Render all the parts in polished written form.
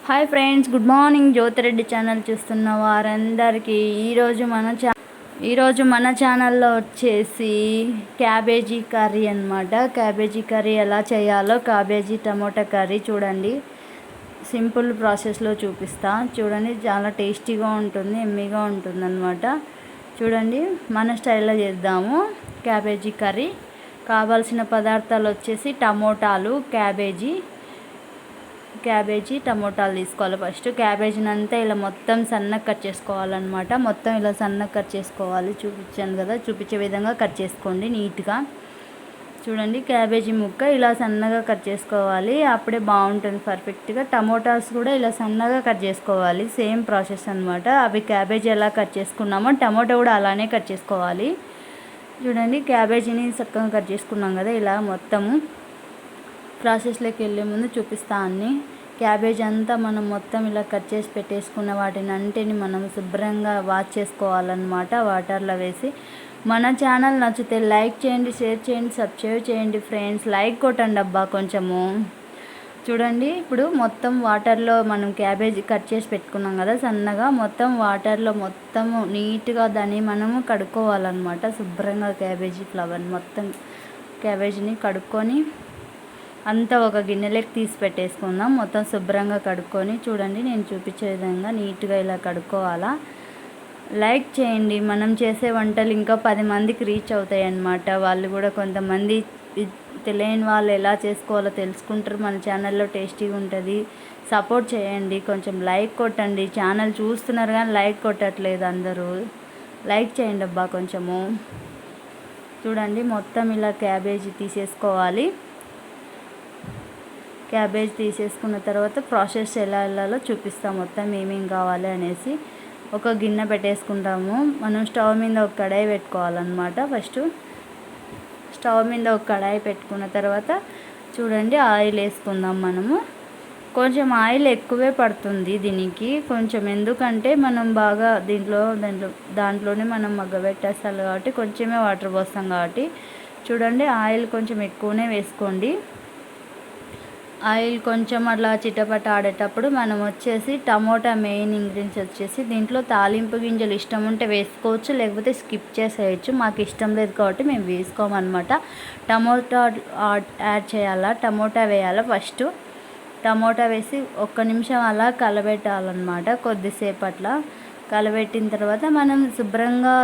Hi friends, good morning. Jyothi Reddy channel చూస్తున్న వారందరికీ ఈరోజు మన ఛానల్లో వచ్చేసి క్యాబేజీ కర్రీ అనమాట. క్యాబేజీ కర్రీ ఎలా చేయాలో, క్యాబేజీ టమోటా కర్రీ చూడండి. సింపుల్ ప్రాసెస్లో చూపిస్తా చూడండి. చాలా టేస్టీగా ఉంటుంది, ఎమ్మీగా ఉంటుంది అనమాట. చూడండి, మన స్టైల్లో చేద్దాము క్యాబేజీ కర్రీ. కావాల్సిన పదార్థాలు వచ్చేసి టమోటాలు, క్యాబేజీ టమోటాలు తీసుకోవాలి. ఫస్ట్ క్యాబేజీని అంతా ఇలా మొత్తం సన్నగా కట్ చేసుకోవాలన్నమాట. మొత్తం ఇలా సన్నగా కట్ చేసుకోవాలి. చూపించాను కదా, చూపించే విధంగా కట్ చేసుకోండి నీట్గా. చూడండి, క్యాబేజీ ముక్క ఇలా సన్నగా కట్ చేసుకోవాలి, అప్పుడే బాగుంటుంది పర్ఫెక్ట్గా. టమోటాస్ కూడా ఇలా సన్నగా కట్ చేసుకోవాలి, సేమ్ ప్రాసెస్ అనమాట. అవి క్యాబేజీ ఎలా కట్ చేసుకున్నామో టమోటా కూడా అలానే కట్ చేసుకోవాలి. చూడండి, క్యాబేజీని చక్కగా కట్ చేసుకున్నాం కదా. ఇలా మొత్తము ప్రాసెస్లోకి వెళ్ళే ముందు చూపిస్తా అన్నీ. క్యాబేజ్ అంతా మనం మొత్తం ఇలా కట్ చేసి పెట్టేసుకున్న వాటిని అంటిని మనం శుభ్రంగా వాష్ చేసుకోవాలన్నమాట వాటర్లో వేసి. మన ఛానల్ నచ్చితే లైక్ చేయండి, షేర్ చేయండి, సబ్స్క్రైబ్ చేయండి ఫ్రెండ్స్. లైక్ కొట్టండి అబ్బా కొంచెము. చూడండి, ఇప్పుడు మొత్తం వాటర్లో మనం క్యాబేజీ కట్ చేసి పెట్టుకున్నాం కదా సన్నగా, మొత్తం వాటర్లో మొత్తము నీట్గా దాన్ని మనము కడుక్కోవాలన్నమాట. శుభ్రంగా క్యాబేజీ ఫ్లవర్ని మొత్తం క్యాబేజీని కడుక్కొని అంతా ఒక గిన్నెలోకి తీసి పెట్టేసుకుందాం. మొత్తం శుభ్రంగా కడుక్కొని చూడండి, నేను చూపించే విధంగా నీట్గా ఇలా కడుక్కోవాలా. లైక్ చేయండి, మనం చేసే వంటలు ఇంకా 10 మందికి రీచ్ అవుతాయి అన్నమాట. వాళ్ళు కూడా కొంతమంది తెలియని వాళ్ళు ఎలా చేసుకోవాలో తెలుసుకుంటారు. మన ఛానల్లో టేస్టీగా ఉంటుంది. సపోర్ట్ చేయండి, కొంచెం లైక్ కొట్టండి. ఛానల్ చూస్తున్నారు కానీ లైక్ కొట్టట్లేదు అందరూ. లైక్ చేయండి అబ్బా కొంచెము. చూడండి, మొత్తం ఇలా క్యాబేజీ తీసేసుకోవాలి. క్యాబేజ్ తీసేసుకున్న తర్వాత ప్రాసెస్ ఎలా వెళ్ళాలో చూపిస్తాం, మొత్తం ఏమేమి కావాలి అనేసి. ఒక గిన్నె పెట్టేసుకుంటాము. మనం స్టవ్ మీద ఒక కడాయి పెట్టుకోవాలన్నమాట. ఫస్ట్ స్టవ్ మీద ఒక కడాయి పెట్టుకున్న తర్వాత చూడండి, ఆయిల్ వేసుకుందాం మనము. కొంచెం ఆయిల్ ఎక్కువే పడుతుంది దీనికి కొంచెం, ఎందుకంటే మనం బాగా దాంట్లోనే మనం మగ్గబెట్టేస్తాం కాబట్టి కొంచెమే వాటర్ పోస్తాం కాబట్టి. చూడండి, ఆయిల్ కొంచెం ఎక్కువనే వేసుకోండి. ఆయిల్ కొంచెం అట్లా చిటపట ఆడేటప్పుడు మనం వచ్చేసి టమోటా మెయిన్ ఇంగ్రీడియంట్స్ వచ్చేసి దీంట్లో తాలింపు గింజలు ఇష్టం ఉంటే వేసుకోవచ్చు, లేకపోతే స్కిప్ చేసేయచ్చు. మాకు ఇష్టం లేదు కాబట్టి మేము వేసుకోమన్నమాట. టమోటా యాడ్ చేయాలా, టమోటా వేయాలా. ఫస్ట్ టమోటా వేసి 1 నిమిషం అలా కలబెట్టాలన్నమాట. కొద్దిసేపు అట్లా కలబెట్టిన తర్వాత మనం శుభ్రంగా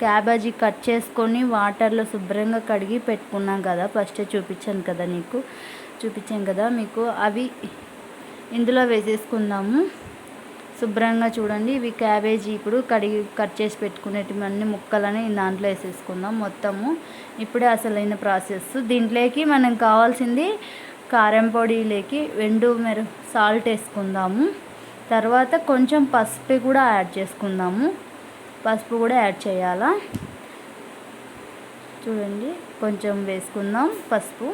క్యాబేజీ కట్ చేసుకొని వాటర్లో శుభ్రంగా కడిగి పెట్టుకున్నాం కదా. ఫస్ట్ చూపించాను కదా మీకు. అవి ఇందులో వేసేసుకుందాము శుభ్రంగా. చూడండి, ఇవి క్యాబేజీ ఇప్పుడు కడిగి కట్ చేసి పెట్టుకునేటివన్నీ ముక్కలని దాంట్లో వేసేసుకుందాం మొత్తము. ఇప్పుడే అసలైన ప్రాసెస్. దీంట్లోకి మనం కావాల్సింది కారం పొడిలోకి సాల్ట్ వేసుకుందాము. తర్వాత కొంచెం పసుపు కూడా యాడ్ చేసుకుందాము. పసుపు కూడా యాడ్ చేయాలా. చూడండి, కొంచెం వేసుకుందాం పసుపు.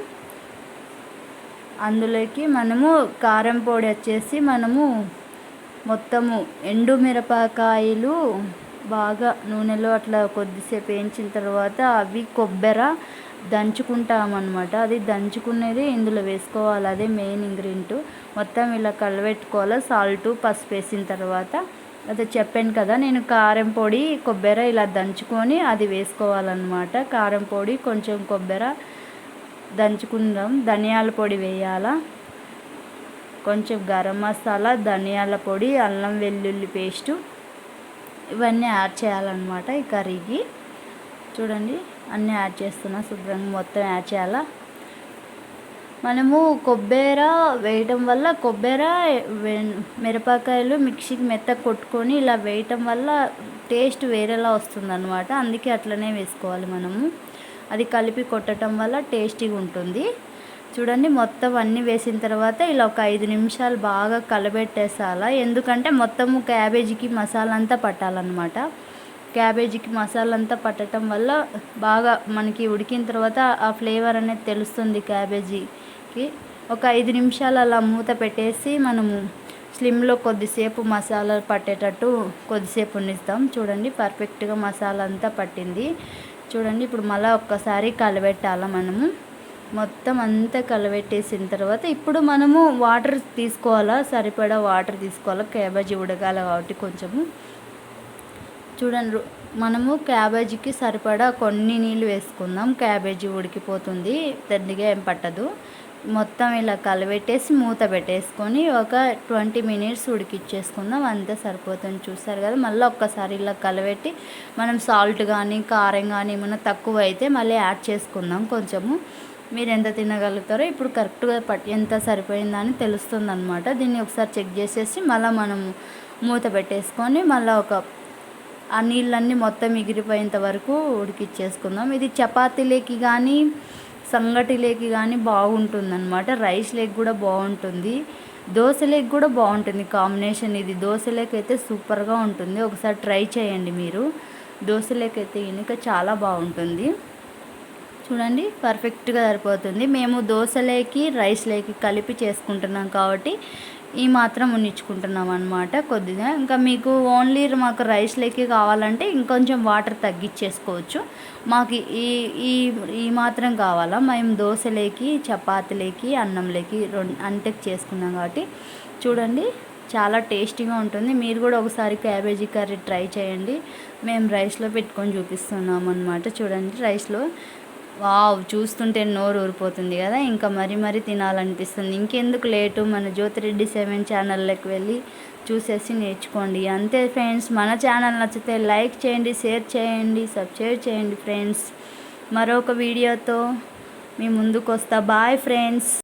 అందులోకి మనము కారం పొడి వచ్చేసి మనము మొత్తము ఎండుమిరపకాయలు బాగా నూనెలో అట్లా కొద్దిసేపు వేయించిన తర్వాత అవి కొబ్బరి దంచుకుంటామన్నమాట. అది దంచుకునేది ఇందులో వేసుకోవాలి, అదే మెయిన్ ఇంగ్రీడియంట్. మొత్తం ఇలా కలబెట్టుకోవాలి. సాల్ట్ పసుపు వేసిన తర్వాత అదే చెప్పాను కదా నేను, కారం పొడి కొబ్బరి ఇలా దంచుకొని అది వేసుకోవాలన్నమాట. కారం పొడి కొంచెం కొబ్బరి దంచుకుందాం. ధనియాల పొడి వేయాలా, కొంచెం గరం మసాలా, ధనియాల పొడి, అల్లం వెల్లుల్లి పేస్టు ఇవన్నీ యాడ్ చేయాలన్నమాట ఈ కర్రీకి. చూడండి, అన్నీ యాడ్ చేస్తున్నా శుభ్రంగా మొత్తం యాడ్ చేయాలా. మనము కొబ్బరి వేయటం వల్ల మిరపకాయలు మిక్సీకి మెత్తగా కొట్టుకొని ఇలా వేయటం వల్ల టేస్ట్ వేరేలా వస్తుందన్నమాట. అందుకే అట్లనే వేసుకోవాలి మనము. అది కలిపి కొట్టడం వల్ల టేస్టీగా ఉంటుంది. చూడండి, మొత్తం అన్నీ వేసిన తర్వాత ఇలా ఒక 5 నిమిషాలు బాగా కలబెట్టేసాలా. ఎందుకంటే మొత్తము క్యాబేజీకి మసాలా అంతా పట్టాలన్నమాట. క్యాబేజీకి మసాలా అంతా పట్టడం వల్ల బాగా మనకి ఉడికిన తర్వాత ఆ ఫ్లేవర్ అనేది తెలుస్తుంది క్యాబేజీకి. ఒక 5 నిమిషాలు అలా మూత పెట్టేసి మనము స్లిమ్లో కొద్దిసేపు మసాలా పట్టేటట్టు కొద్దిసేపు ఉండిస్తాం. చూడండి, పర్ఫెక్ట్గా మసాలా అంతా పట్టింది. చూడండి, ఇప్పుడు మళ్ళీ ఒక్కసారి కలబెట్టాలా మనము. మొత్తం అంతా కలబెట్టేసిన తర్వాత ఇప్పుడు మనము వాటర్ తీసుకోవాలా, సరిపడా వాటర్ తీసుకోవాలా. క్యాబేజీ ఉడకాలి కాబట్టి కొంచెము చూడండి. మనము క్యాబేజీకి సరిపడా కొన్ని నీళ్ళు వేసుకుందాం. క్యాబేజీ ఉడికిపోతుంది, దండిగా ఏం పట్టదు. మొత్తం ఇలా కలబెట్టేసి మూత పెట్టేసుకొని ఒక 20 మినిట్స్ ఉడికిచ్చేసుకుందాం. అంతే సరిపోతుంది. చూస్తారు కదా, మళ్ళీ ఒక్కసారి ఇలా కలబెట్టి మనం సాల్ట్ కానీ కారం కానీ ఏమైనా తక్కువ అయితే మళ్ళీ యాడ్ చేసుకుందాం. కొంచెము మీరు ఎంత తినగలుగుతారో ఇప్పుడు కరెక్ట్గా ఎంత సరిపోయిందని తెలుస్తుంది అనమాట. దీన్ని ఒకసారి చెక్ చేసేసి మళ్ళీ మనం మూత పెట్టేసుకొని మళ్ళీ ఆ నీళ్ళన్నీ మొత్తం ఎగిరిపోయేంత వరకు ఉడికిచ్చేసుకుందాం. ఇది చపాతీలోకి కానీ సంగటిలోకి కానీ బాగుంటుందన్నమాట. రైస్లోకి కూడా బాగుంటుంది, దోశలోకి కూడా బాగుంటుంది కాంబినేషన్. ఇది దోశలోకి అయితే సూపర్గా ఉంటుంది. ఒకసారి ట్రై చేయండి మీరు. దోశలోకి అయితే ఇంకా చాలా బాగుంటుంది. చూడండి పర్ఫెక్ట్గా సరిపోతుంది. మేము దోశలోకి రైస్లోకి కలిపి చేసుకుంటున్నాం కాబట్టి ఈ మాత్రం ఉన్నించుకుంటున్నాం అనమాట కొద్దిగా. ఇంకా మీకు ఓన్లీ మాకు రైస్లోకి కావాలంటే ఇంకొంచెం వాటర్ తగ్గించేసుకోవచ్చు. మాకు ఈ మాత్రం కావాలా, మేము దోశలోకి చపాతీలోకి అన్నంలోకి అంతకు చేసుకున్నాం కాబట్టి చూడండి చాలా టేస్టీగా ఉంటుంది. మీరు కూడా ఒకసారి క్యాబేజీ కర్రీ ట్రై చేయండి. మేము రైస్లో పెట్టుకొని చూపిస్తున్నాం అనమాట. చూడండి రైస్లో వావ్, చూస్తుంటే నోరు ఊరిపోతుంది కదా, ఇంకా మరీ తినాలనిపిస్తుంది. ఇంకెందుకు లేటు, మన జ్యోతిరెడ్డి 7 ఛానల్లోకి వెళ్ళి చూసేసి నేర్చుకోండి. అంతే ఫ్రెండ్స్. మన ఛానల్ నచ్చితే లైక్ చేయండి, షేర్ చేయండి, సబ్స్క్రైబ్ చేయండి ఫ్రెండ్స్. మరొక వీడియోతో మీ ముందుకు వస్తా. Bye friends.